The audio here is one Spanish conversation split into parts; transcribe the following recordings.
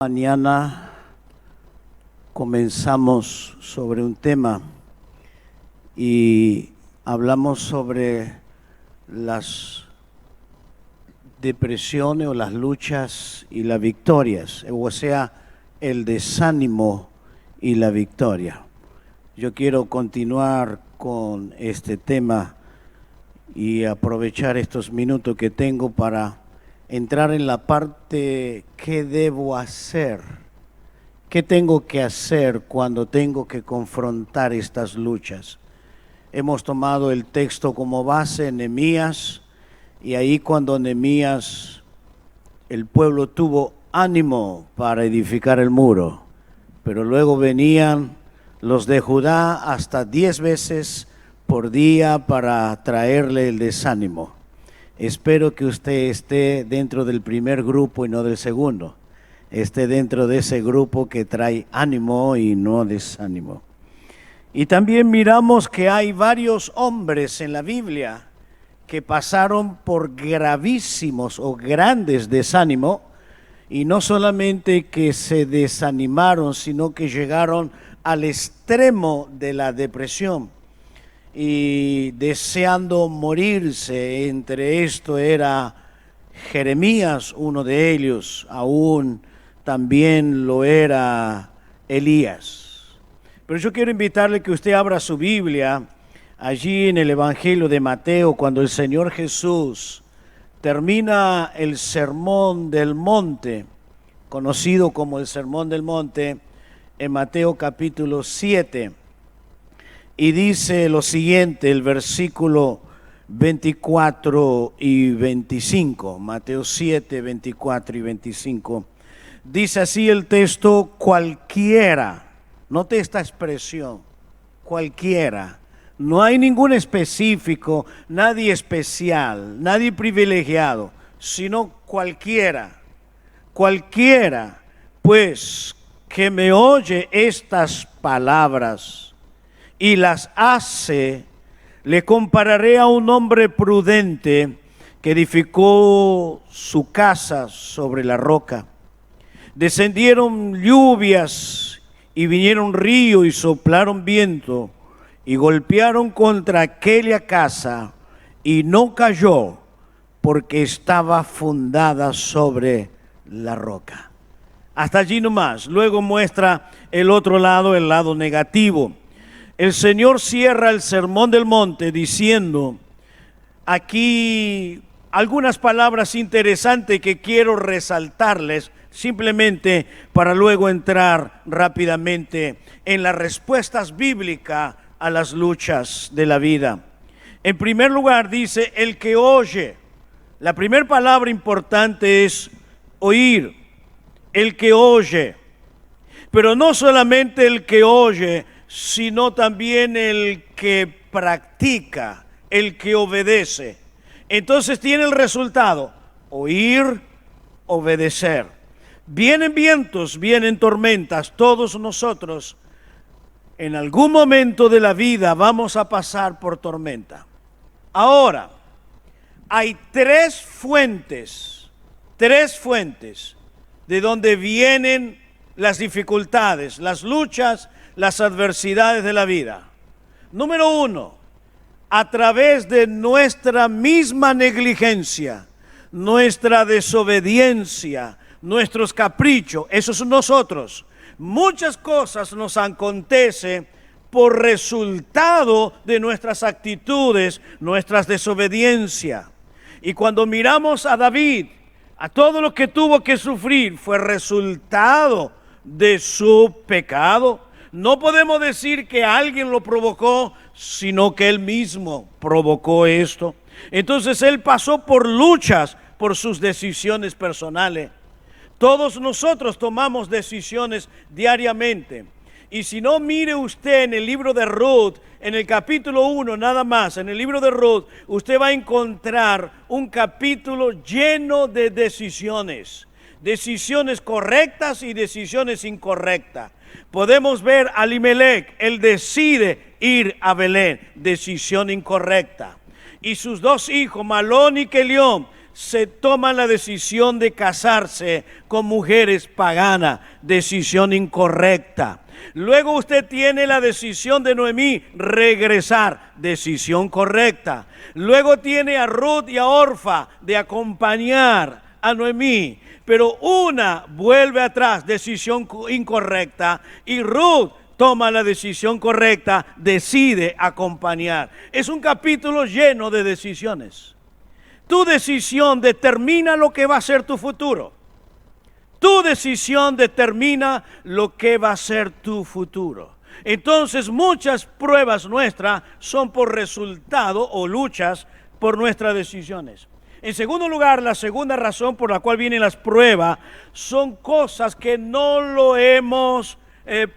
Mañana comenzamos sobre un tema y hablamos sobre las depresiones o las luchas y las victorias, o sea, el desánimo y la victoria. Yo quiero continuar con este tema y aprovechar estos minutos que tengo para entrar en la parte ¿qué debo hacer? ¿Qué tengo que hacer cuando tengo que confrontar estas luchas? Hemos tomado el texto como base, Nehemías, y ahí cuando Nehemías, el pueblo tuvo ánimo para edificar el muro, pero luego venían los de Judá hasta 10 veces por día para traerle el desánimo. Espero que usted esté dentro del primer grupo y no del segundo. Esté dentro de ese grupo que trae ánimo y no desánimo. Y también miramos que hay varios hombres en la Biblia que pasaron por gravísimos o grandes desánimos, y no solamente que se desanimaron, sino que llegaron al extremo de la depresión y deseando morirse. Entre esto era Jeremías, uno de ellos, aún también lo era Elías. Pero yo quiero invitarle que usted abra su Biblia allí en el Evangelio de Mateo, cuando el Señor Jesús termina el Sermón del Monte, conocido como el Sermón del Monte, en Mateo capítulo 7. Y dice lo siguiente, el versículo 24 y 25, Mateo 7, 24 y 25. Dice así el texto: cualquiera, note esta expresión, cualquiera. No hay ningún específico, nadie especial, nadie privilegiado, sino cualquiera. Cualquiera, pues, que me oye estas palabras y las hace, le compararé a un hombre prudente que edificó su casa sobre la roca. Descendieron lluvias y vinieron río y soplaron viento y golpearon contra aquella casa y no cayó porque estaba fundada sobre la roca. Hasta allí nomás. Luego muestra el otro lado, el lado negativo. El Señor cierra el Sermón del Monte diciendo aquí algunas palabras interesantes que quiero resaltarles, simplemente para luego entrar rápidamente en las respuestas bíblicas a las luchas de la vida. En primer lugar dice, el que oye. La primera palabra importante es oír, el que oye. Pero no solamente el que oye, sino también el que practica, el que obedece. Entonces tiene el resultado, oír, obedecer. Vienen vientos, vienen tormentas, todos nosotros en algún momento de la vida vamos a pasar por tormenta. Ahora, hay tres fuentes de donde vienen las dificultades, las luchas, las adversidades de la vida. Número uno, a través de nuestra misma negligencia, nuestra desobediencia, nuestros caprichos, eso es nosotros. Muchas cosas nos acontecen por resultado de nuestras actitudes, nuestras desobediencias. Y cuando miramos a David, a todo lo que tuvo que sufrir fue resultado de su pecado. No podemos decir que alguien lo provocó, sino que él mismo provocó esto. Entonces él pasó por luchas por sus decisiones personales. Todos nosotros tomamos decisiones diariamente. Y si no, mire usted en el libro de Ruth, en el capítulo 1 nada más, en el libro de Ruth, usted va a encontrar un capítulo lleno de decisiones. Decisiones correctas y decisiones incorrectas. Podemos ver a Elimelech, él decide ir a Belén, decisión incorrecta. Y sus dos hijos, Malón y Kelión, se toman la decisión de casarse con mujeres paganas, decisión incorrecta. Luego usted tiene la decisión de Noemí, regresar, decisión correcta. Luego tiene a Ruth y a Orfa de acompañar a Noemí, pero una vuelve atrás, decisión incorrecta, y Ruth toma la decisión correcta, decide acompañar. Es un capítulo lleno de decisiones. Tu decisión determina lo que va a ser tu futuro. Tu decisión determina lo que va a ser tu futuro. Entonces, muchas pruebas nuestras son por resultado o luchas por nuestras decisiones. En segundo lugar, la segunda razón por la cual vienen las pruebas son cosas que no lo hemos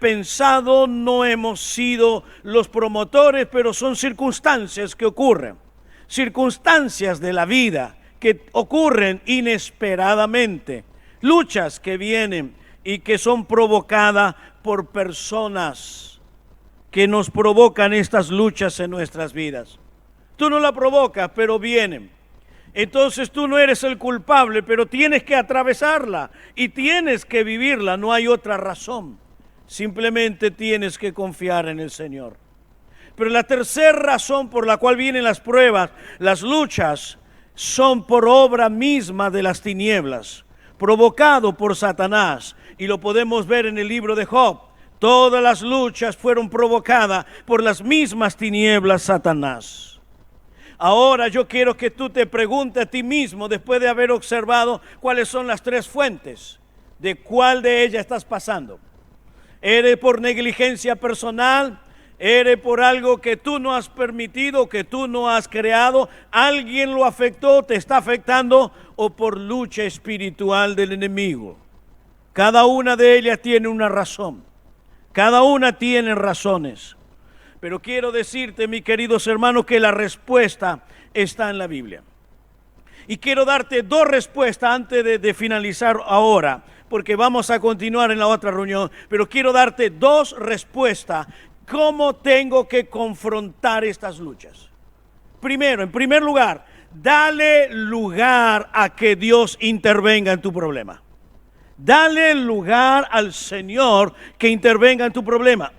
pensado, no hemos sido los promotores, pero son circunstancias que ocurren. Circunstancias de la vida que ocurren inesperadamente. Luchas que vienen y que son provocadas por personas que nos provocan estas luchas en nuestras vidas. Tú no la provocas, pero vienen. Entonces tú no eres el culpable, pero tienes que atravesarla y tienes que vivirla, no hay otra razón. Simplemente tienes que confiar en el Señor. Pero la tercera razón por la cual vienen las pruebas, las luchas, son por obra misma de las tinieblas, provocado por Satanás, y lo podemos ver en el libro de Job. Todas las luchas fueron provocadas por las mismas tinieblas, Satanás. Ahora yo quiero que tú te preguntes a ti mismo, después de haber observado cuáles son las tres fuentes, de cuál de ellas estás pasando. ¿Eres por negligencia personal? ¿Eres por algo que tú no has permitido, que tú no has creado? ¿Alguien lo afectó, te está afectando? ¿O por lucha espiritual del enemigo? Cada una de ellas tiene una razón. Cada una tiene razones. Pero quiero decirte, mis queridos hermanos, que la respuesta está en la Biblia. Y quiero darte dos respuestas antes de finalizar ahora, porque vamos a continuar en la otra reunión. Pero quiero darte dos respuestas. ¿Cómo tengo que confrontar estas luchas? Primero, en primer lugar, dale lugar a que Dios intervenga en tu problema. Dale lugar al Señor que intervenga en tu problema.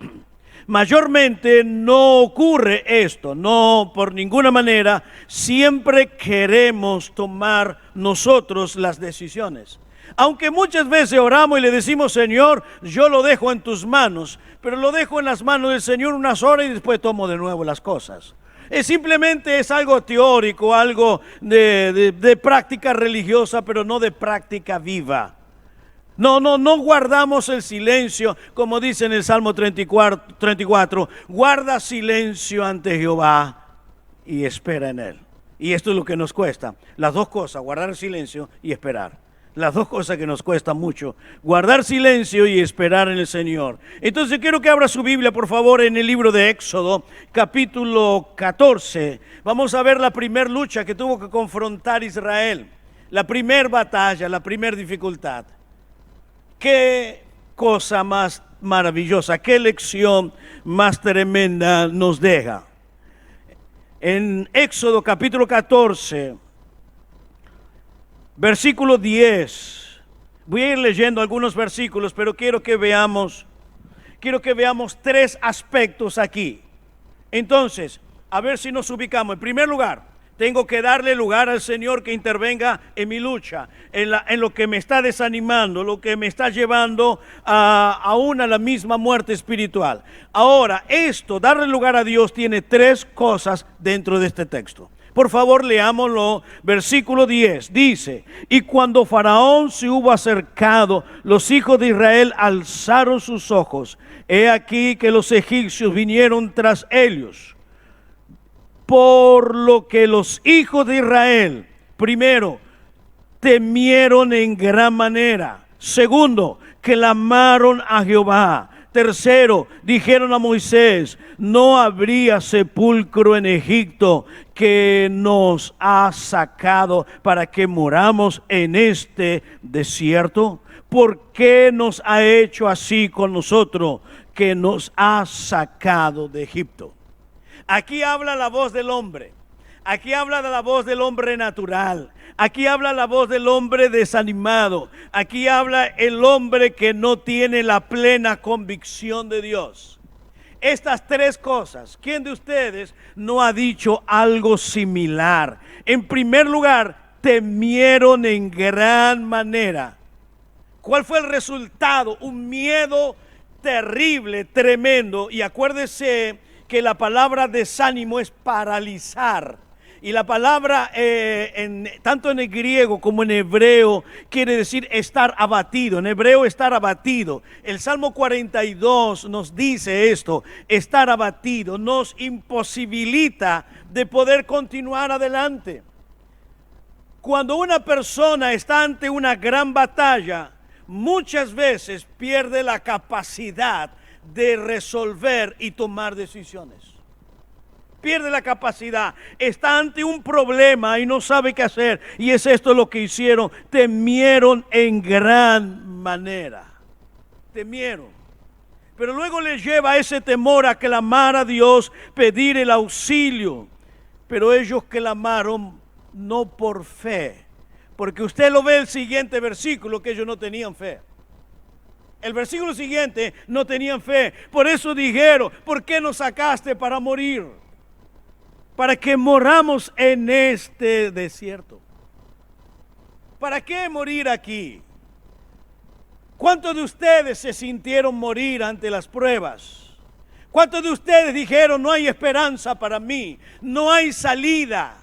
Mayormente no ocurre esto, no por ninguna manera. Siempre queremos tomar nosotros las decisiones. Aunque muchas veces oramos y le decimos, Señor, yo lo dejo en tus manos, pero lo dejo en las manos del Señor unas horas y después tomo de nuevo las cosas. Simplemente es algo teórico, algo de práctica religiosa, pero no de práctica viva. No guardamos el silencio, como dice en el Salmo 34, guarda silencio ante Jehová y espera en Él. Y esto es lo que nos cuesta, las dos cosas, guardar silencio y esperar. Las dos cosas que nos cuestan mucho, guardar silencio y esperar en el Señor. Entonces quiero que abra su Biblia, por favor, en el libro de Éxodo, capítulo 14. Vamos a ver la primera lucha que tuvo que confrontar Israel. La primera batalla, la primera dificultad. Qué cosa más maravillosa, qué lección más tremenda nos deja. En Éxodo capítulo 14, versículo 10. Voy a ir leyendo algunos versículos, pero quiero que veamos tres aspectos aquí. Entonces, a ver si nos ubicamos. En primer lugar, tengo que darle lugar al Señor que intervenga en mi lucha, en lo que me está desanimando, lo que me está llevando aún a la misma muerte espiritual. Ahora, darle lugar a Dios, tiene tres cosas dentro de este texto. Por favor, leámoslo. Versículo 10 dice: y cuando Faraón se hubo acercado, los hijos de Israel alzaron sus ojos. He aquí que los egipcios vinieron tras ellos. Por lo que los hijos de Israel, primero, temieron en gran manera. Segundo, clamaron a Jehová. Tercero, dijeron a Moisés: no habría sepulcro en Egipto que nos ha sacado para que moramos en este desierto. ¿Por qué nos ha hecho así con nosotros, que nos ha sacado de Egipto? Aquí habla la voz del hombre. Aquí habla de la voz del hombre natural. Aquí habla la voz del hombre desanimado. Aquí habla el hombre que no tiene la plena convicción de Dios. Estas tres cosas, ¿quién de ustedes no ha dicho algo similar? En primer lugar, temieron en gran manera. ¿Cuál fue el resultado? Un miedo terrible, tremendo. Y acuérdese que la palabra desánimo es paralizar. Y la palabra, tanto en el griego como en hebreo, quiere decir estar abatido. En hebreo, estar abatido. El Salmo 42 nos dice esto: estar abatido nos imposibilita de poder continuar adelante. Cuando una persona está ante una gran batalla, muchas veces pierde la capacidad de resolver y tomar decisiones. Pierde la capacidad, está ante un problema y no sabe qué hacer. Y es esto lo que hicieron: temieron en gran manera. Temieron. Pero luego les lleva ese temor a clamar a Dios, pedir el auxilio. Pero ellos clamaron no por fe. Porque usted lo ve el siguiente versículo, que ellos no tenían fe. El versículo siguiente, no tenían fe. Por eso dijeron: ¿por qué nos sacaste para morir? Para que moramos en este desierto. ¿Para qué morir aquí? ¿Cuántos de ustedes se sintieron morir ante las pruebas? ¿Cuántos de ustedes dijeron: no hay esperanza para mí, no hay salida?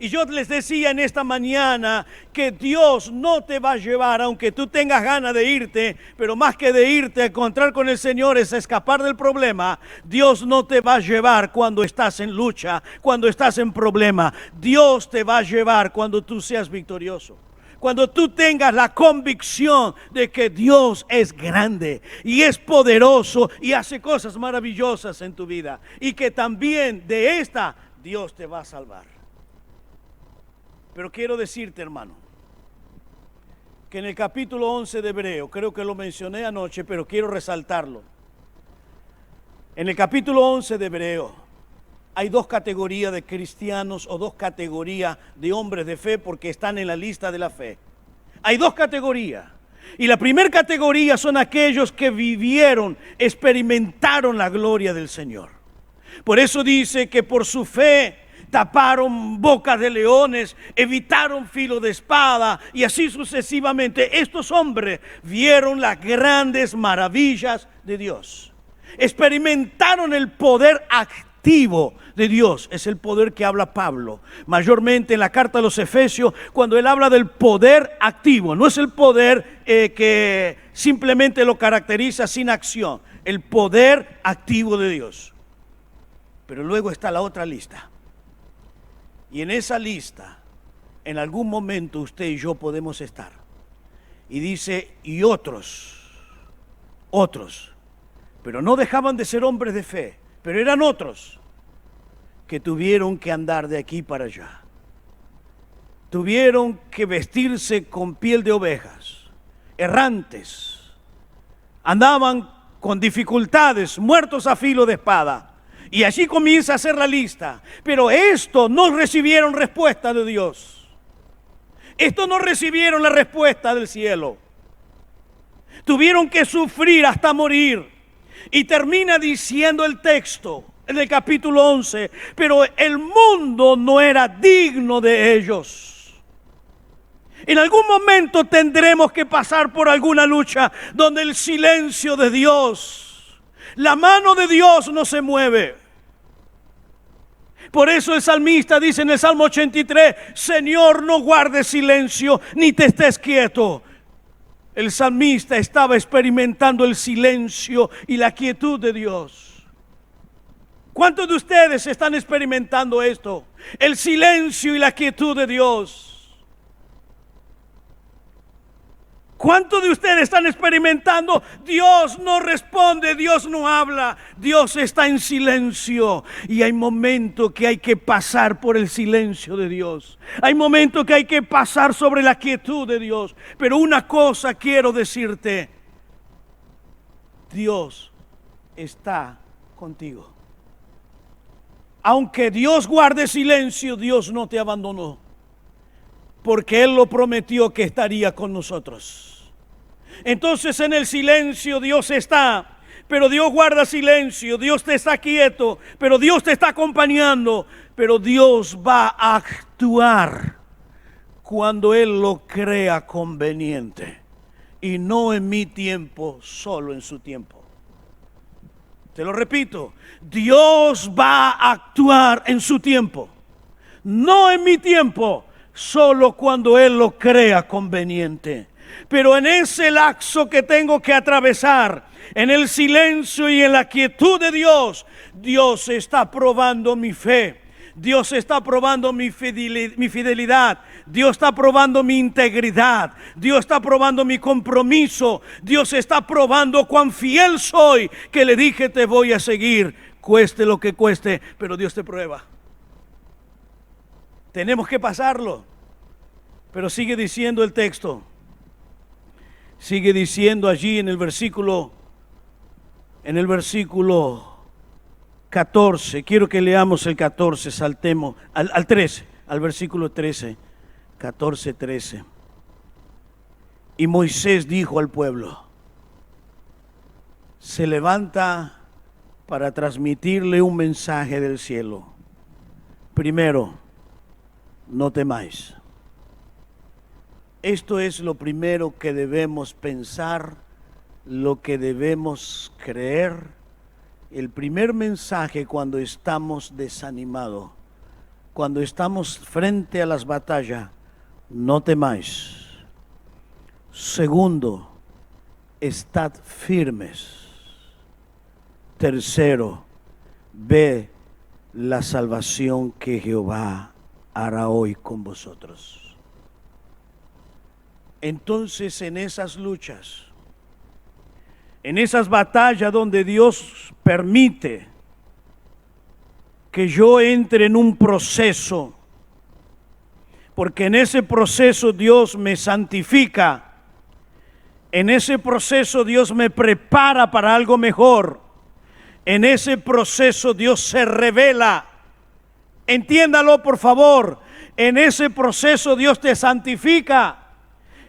Y yo les decía en esta mañana que Dios no te va a llevar, aunque tú tengas ganas de irte, pero más que de irte, encontrar con el Señor es escapar del problema. Dios no te va a llevar cuando estás en lucha, cuando estás en problema. Dios te va a llevar cuando tú seas victorioso. Cuando tú tengas la convicción de que Dios es grande y es poderoso y hace cosas maravillosas en tu vida. Y que también de esta Dios te va a salvar. Pero quiero decirte, hermano, que en el capítulo 11 de Hebreo, creo que lo mencioné anoche, pero quiero resaltarlo. En el capítulo 11 de Hebreo hay dos categorías de cristianos o dos categorías de hombres de fe, porque están en la lista de la fe. Hay dos categorías. Y la primera categoría son aquellos que vivieron, experimentaron la gloria del Señor. Por eso dice que por su fe taparon bocas de leones, evitaron filo de espada, y así sucesivamente. Estos hombres vieron las grandes maravillas de Dios. Experimentaron el poder activo de Dios. Es el poder que habla Pablo mayormente en la carta a los Efesios, cuando él habla del poder activo. No es el poder que simplemente lo caracteriza sin acción. El poder activo de Dios. Pero luego está la otra lista. Y en esa lista, en algún momento usted y yo podemos estar. Y dice: y otros, pero no dejaban de ser hombres de fe, pero eran otros que tuvieron que andar de aquí para allá. Tuvieron que vestirse con piel de ovejas, errantes, andaban con dificultades, muertos a filo de espada. Y allí comienza a hacer la lista. Pero estos no recibieron respuesta de Dios. Estos no recibieron la respuesta del cielo. Tuvieron que sufrir hasta morir. Y termina diciendo el texto en el capítulo 11: pero el mundo no era digno de ellos. En algún momento tendremos que pasar por alguna lucha donde el silencio de Dios, la mano de Dios no se mueve. Por eso el salmista dice en el Salmo 83: Señor, no guardes silencio ni te estés quieto. El salmista estaba experimentando el silencio y la quietud de Dios. ¿Cuántos de ustedes están experimentando esto? El silencio y la quietud de Dios. ¿Cuántos de ustedes están experimentando? Dios no responde, Dios no habla, Dios está en silencio. Y hay momentos que hay que pasar por el silencio de Dios. Hay momentos que hay que pasar sobre la quietud de Dios. Pero una cosa quiero decirte: Dios está contigo. Aunque Dios guarde silencio, Dios no te abandonó, porque Él lo prometió que estaría con nosotros. Entonces en el silencio Dios está, pero Dios guarda silencio, Dios te está quieto, pero Dios te está acompañando, pero Dios va a actuar cuando Él lo crea conveniente, y no en mi tiempo, solo en su tiempo. Te lo repito, Dios va a actuar en su tiempo, no en mi tiempo, solo cuando Él lo crea conveniente. Pero en ese lapso que tengo que atravesar, en el silencio y en la quietud de Dios, Dios está probando mi fe. Dios está probando mi fidelidad, Dios está probando mi integridad, Dios está probando mi compromiso, Dios está probando cuán fiel soy, que le dije te voy a seguir, cueste lo que cueste, pero Dios te prueba. Tenemos que pasarlo, pero sigue diciendo el texto, sigue diciendo allí en el versículo 14, quiero que leamos el 14, saltemos al 13, al versículo 13, 14, 13. Y Moisés dijo al pueblo, se levanta para transmitirle un mensaje del cielo. Primero, no temáis. Esto es lo primero que debemos pensar, lo que debemos creer. El primer mensaje cuando estamos desanimados, cuando estamos frente a las batallas, no temáis. Segundo, estad firmes. Tercero, ve la salvación que Jehová hará hoy con vosotros. Entonces en esas luchas, en esas batallas donde Dios permite que yo entre en un proceso, porque en ese proceso Dios me santifica, en ese proceso Dios me prepara para algo mejor, en ese proceso Dios se revela. Entiéndalo por favor, en ese proceso Dios te santifica,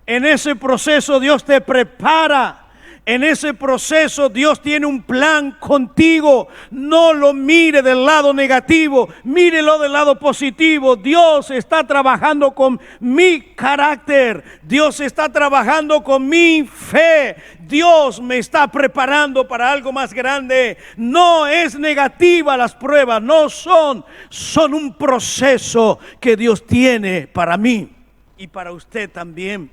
en ese proceso Dios te prepara. En ese proceso Dios tiene un plan contigo. No lo mire del lado negativo, mírelo del lado positivo. Dios está trabajando con mi carácter, Dios está trabajando con mi fe, Dios me está preparando para algo más grande. No es negativa las pruebas, no son un proceso que Dios tiene para mí y para usted también.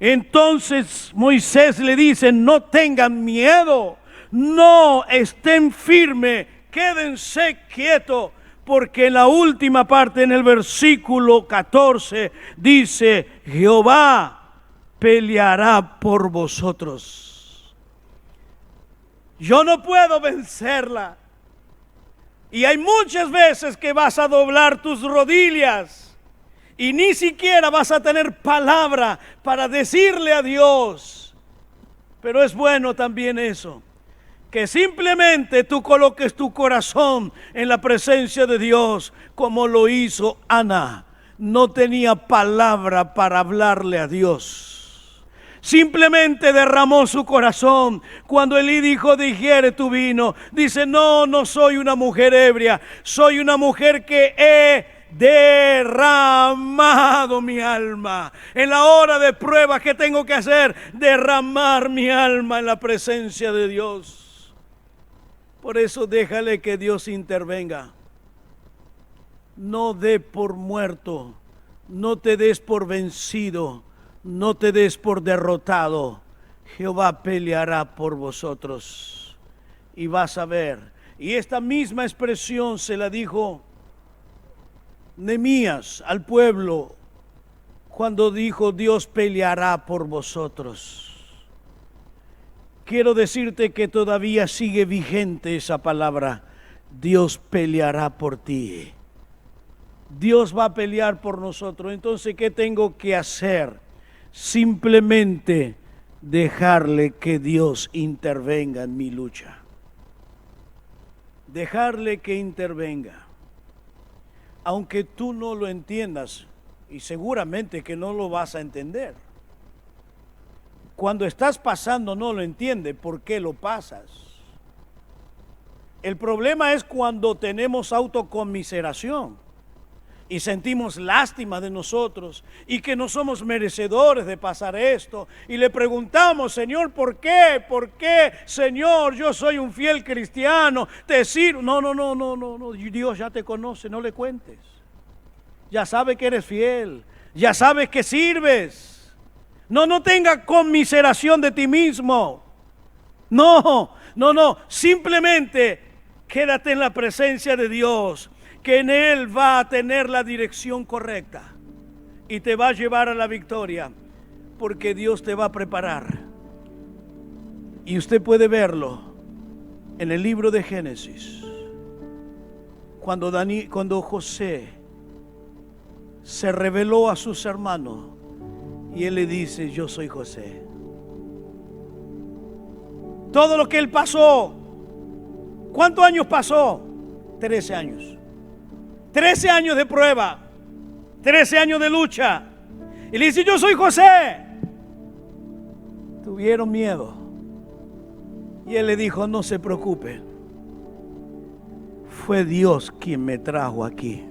Entonces Moisés le dice, no tengan miedo, no estén firmes, quédense quietos, porque en la última parte, en el versículo 14, dice, Jehová peleará por vosotros. Yo no puedo vencerla. Y hay muchas veces que vas a doblar tus rodillas y ni siquiera vas a tener palabra para decirle a Dios. Pero es bueno también eso, que simplemente tú coloques tu corazón en la presencia de Dios, como lo hizo Ana. No tenía palabra para hablarle a Dios. Simplemente derramó su corazón. Cuando Elí dijo, digiere tu vino, dice, no soy una mujer ebria, soy una mujer que he derramado mi alma. En la hora de prueba, ¿qué tengo que hacer? Derramar mi alma en la presencia de Dios. Por eso déjale que Dios intervenga. No dé por muerto, no te des por vencido, no te des por derrotado. Jehová peleará por vosotros. Y vas a ver. Y esta misma expresión se la dijo Nehemías al pueblo cuando dijo, Dios peleará por vosotros. Quiero decirte que todavía sigue vigente esa palabra, Dios peleará por ti. Dios va a pelear por nosotros. Entonces, ¿qué tengo que hacer? Simplemente dejarle que Dios intervenga en mi lucha. Dejarle que intervenga. aunque tú no lo entiendas, y seguramente que no lo vas a entender. Cuando estás pasando no lo entiendes, ¿por qué lo pasas? El problema es cuando tenemos autoconmiseración y sentimos lástima de nosotros y que no somos merecedores de pasar esto y le preguntamos, Señor, ¿por qué? ¿Por qué? Señor, yo soy un fiel cristiano, te sirvo. No, Dios ya te conoce, no le cuentes. Ya sabe que eres fiel, ya sabes que sirves. No tenga conmiseración de ti mismo. No, simplemente quédate en la presencia de Dios, que en Él va a tener la dirección correcta y te va a llevar a la victoria, porque Dios te va a preparar. Y usted puede verlo en el libro de Génesis, cuando José se reveló a sus hermanos y él le dice, yo soy José. Todo lo que él pasó, ¿cuántos años pasó? 13 años. 13 años de prueba, 13 años de lucha. Y le dice, yo soy José. Tuvieron miedo. Y él le dijo, no se preocupen. Fue Dios quien me trajo aquí.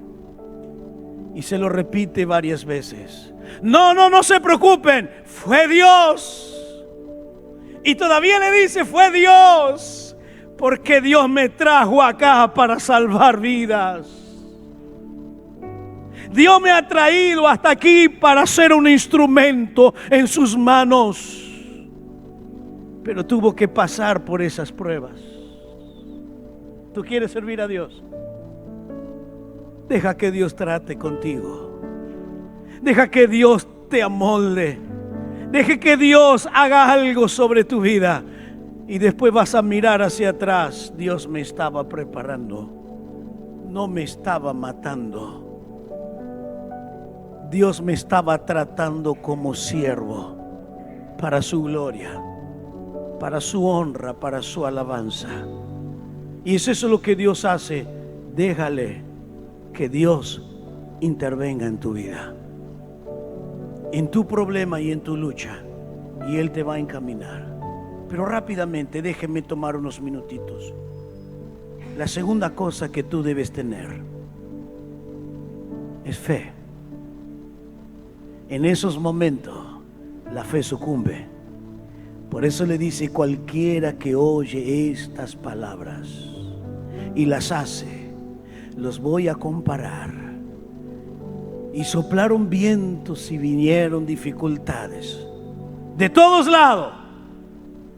Y se lo repite varias veces. No se preocupen. Fue Dios. Y todavía le dice, fue Dios. Porque Dios me trajo acá para salvar vidas. Dios me ha traído hasta aquí para ser un instrumento en sus manos. Pero tuvo que pasar por esas pruebas. ¿Tú quieres servir a Dios? Deja que Dios trate contigo. Deja que Dios te amolde. Deja que Dios haga algo sobre tu vida. Y después vas a mirar hacia atrás. Dios me estaba preparando. No me estaba matando. Dios me estaba tratando como siervo para su gloria, para su honra, para su alabanza. Y es eso lo que Dios hace. Déjale que Dios intervenga en tu vida, en tu problema y en tu lucha, y Él te va a encaminar. Pero rápidamente, déjeme tomar unos minutitos. La segunda cosa que tú debes tener es fe. En esos momentos la fe sucumbe. Por eso le dice, cualquiera que oye estas palabras y las hace, los voy a comparar. Y soplaron vientos y vinieron dificultades de todos lados,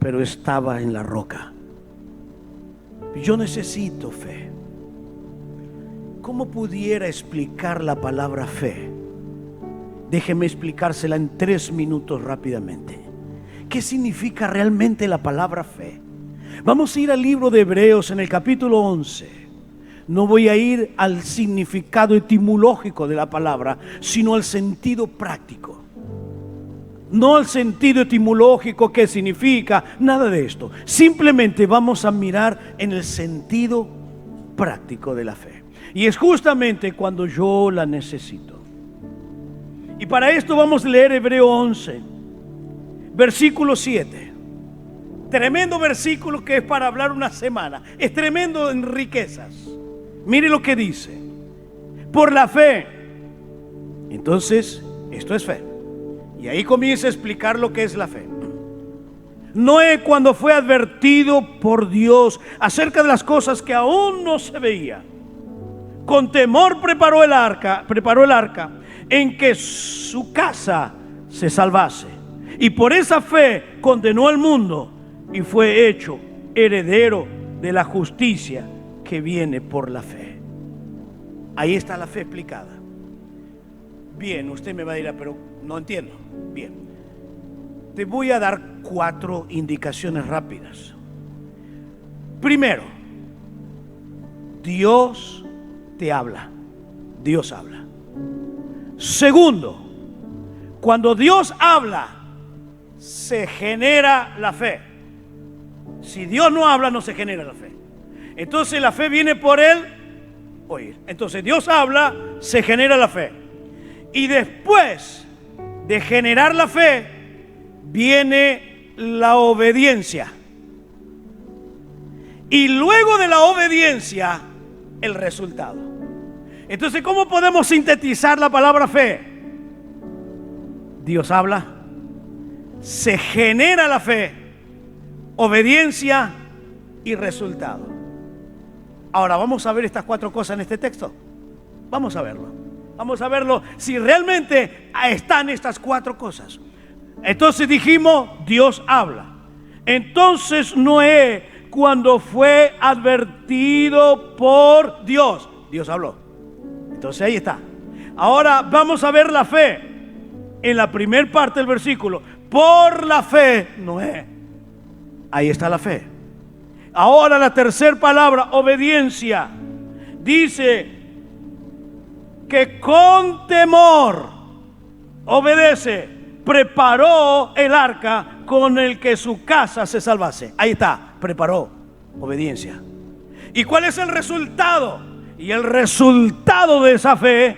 pero estaba en la roca. Yo necesito fe. ¿Cómo pudiera explicar la palabra fe? Déjeme explicársela en 3 minutos rápidamente. ¿Qué significa realmente la palabra fe? Vamos a ir al libro de Hebreos en el capítulo 11. No voy a ir al significado etimológico de la palabra, sino al sentido práctico. No al sentido etimológico, qué significa, nada de esto. Simplemente vamos a mirar en el sentido práctico de la fe. Y es justamente cuando yo la necesito. Y para esto vamos a leer Hebreo 11, versículo 7. Tremendo versículo que es para hablar una semana. Es tremendo en riquezas. Mire lo que dice. Por la fe. Entonces, esto es fe. Y ahí comienza a explicar lo que es la fe. Noé, cuando fue advertido por Dios acerca de las cosas que aún no se veían, con temor preparó el arca en que su casa se salvase. Y por esa fe condenó al mundo y fue hecho heredero de la justicia que viene por la fe. Ahí está la fe explicada. Bien, usted me va a decir, pero no entiendo. Bien, te voy a dar 4 indicaciones rápidas. Primero, Dios te habla. Dios habla. Segundo, cuando Dios habla, se genera la fe. Si Dios no habla, no se genera la fe. Entonces la fe viene por el oír. Entonces Dios habla, se genera la fe. Y después de generar la fe, viene la obediencia. Y luego de la obediencia, el resultado. Entonces, ¿cómo podemos sintetizar la palabra fe? Dios habla, se genera la fe, obediencia y resultado. Ahora vamos a ver estas 4 cosas en este texto. Vamos a verlo. Vamos a verlo si realmente están estas 4 cosas. Entonces dijimos, Dios habla. Entonces Noé, cuando fue advertido por Dios, Dios habló. Entonces ahí está. Ahora vamos a ver la fe. En la primera parte del versículo, por la fe, Noé. Ahí está la fe. Ahora la tercera palabra, obediencia. Dice que con temor obedece, preparó el arca con el que su casa se salvase. Ahí está, preparó, obediencia. ¿Y cuál es el resultado? Y el resultado de esa fe,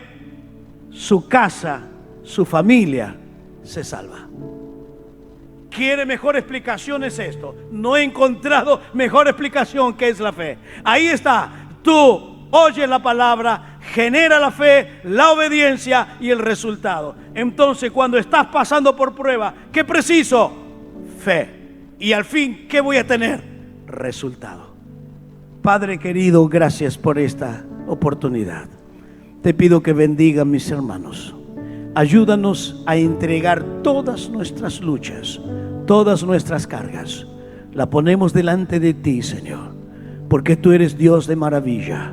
su casa, su familia se salva. ¿Quiere mejor explicación? Es esto. No he encontrado mejor explicación que es la fe. Ahí está. Tú oyes la palabra, genera la fe, la obediencia y el resultado. Entonces, cuando estás pasando por prueba, ¿qué preciso? Fe. Y al fin, ¿qué voy a tener? Resultado. Padre querido, gracias por esta oportunidad. Te pido que bendiga a mis hermanos. Ayúdanos a entregar todas nuestras luchas, todas nuestras cargas. La ponemos delante de ti, Señor, porque tú eres Dios de maravilla.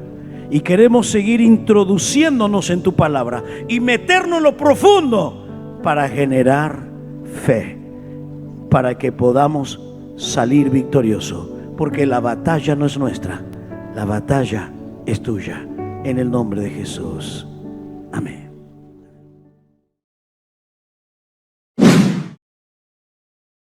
Y queremos seguir introduciéndonos en tu palabra y meternos en lo profundo para generar fe, para que podamos salir victorioso. Porque la batalla no es nuestra, la batalla es tuya. En el nombre de Jesús. Amén.